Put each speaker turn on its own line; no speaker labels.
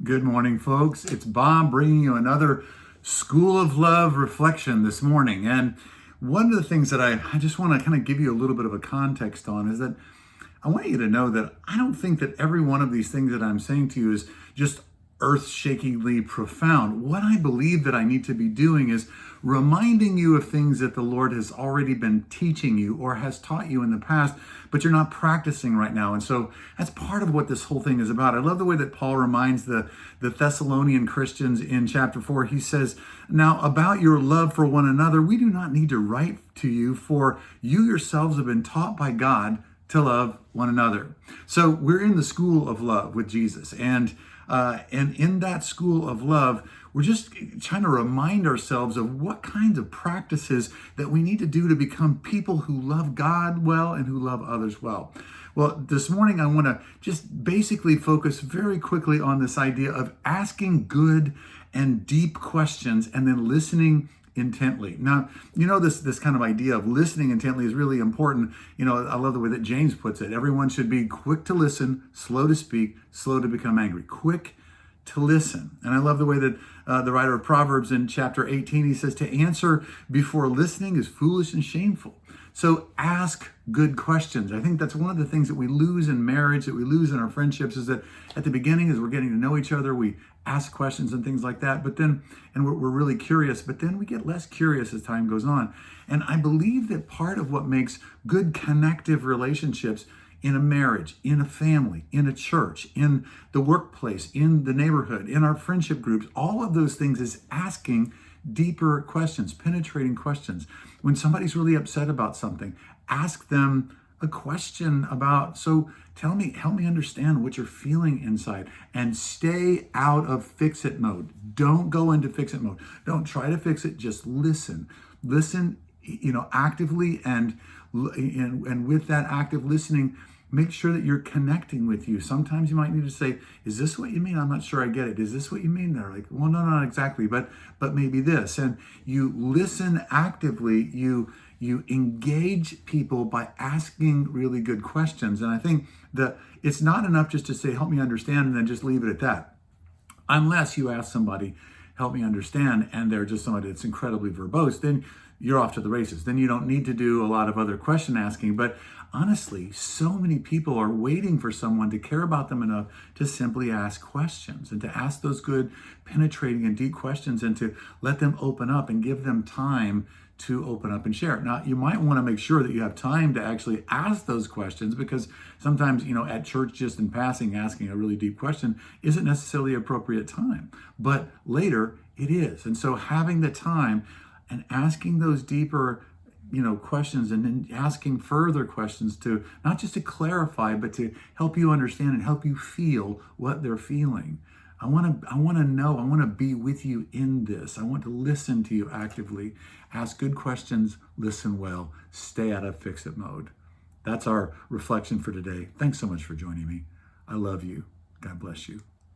Good morning, folks. It's Bob bringing you another School of Love reflection this morning. And one of the things that I just want to kind of give you a little bit of a context on is that I want you to know that I don't think that every one of these things that I'm saying to you is just earth-shakingly profound. What I believe that I need to be doing is reminding you of things that the Lord has already been teaching you or has taught you in the past, but you're not practicing right now. And so that's part of what this whole thing is about. I love the way that Paul reminds the Thessalonian Christians in chapter 4. He says, "Now about your love for one another, we do not need to write to you, for you yourselves have been taught by God to love one another." So we're in the school of love with Jesus. And in that school of love, we're just trying to remind ourselves of what kinds of practices that we need to do to become people who love God well and who love others well. Well, this morning I want to just basically focus very quickly on this idea of asking good and deep questions and then listening intently. Now, this kind of idea of listening intently is really important. I love the way that James puts it. Everyone should be quick to listen, slow to speak, slow to become angry. Quick to listen. And I love the way that the writer of Proverbs in chapter 18, he says, to answer before listening is foolish and shameful. So ask good questions. I think that's one of the things that we lose in marriage, that we lose in our friendships, is that at the beginning, as we're getting to know each other, we ask questions and things like that, and we're really curious, but then we get less curious as time goes on. And I believe that part of what makes good connective relationships in a marriage, in a family, in a church, in the workplace, in the neighborhood, in our friendship groups, all of those things is asking deeper questions, penetrating questions. When somebody's really upset about something, ask them a question about, so help me understand what you're feeling inside, and stay out of fix-it mode. Don't go into fix-it mode. Don't try to fix it, just listen. Listen, actively, and with that active listening, make sure that you're connecting with you. Sometimes you might need to say, is this what you mean? I'm not sure I get it. Is this what you mean? They're like, well, no, not exactly, but maybe this. And you listen actively, you engage people by asking really good questions. And I think that it's not enough just to say, help me understand, and then just leave it at that. Unless you ask somebody, help me understand, and they're just somebody that's incredibly verbose, then you're off to the races. Then you don't need to do a lot of other question asking. But honestly, so many people are waiting for someone to care about them enough to simply ask questions, and to ask those good, penetrating and deep questions, and to let them open up and give them time to open up and share. Now, you might want to make sure that you have time to actually ask those questions, because sometimes, at church, just in passing, asking a really deep question isn't necessarily appropriate time, but later it is. And so having the time and asking those deeper questions, and then asking further questions to not just to clarify, but to help you understand and help you feel what they're feeling. I want to know, I want to be with you in this. I want to listen to you actively. Ask good questions, listen well, stay out of fix-it mode. That's our reflection for today. Thanks so much for joining me. I love you. God bless you.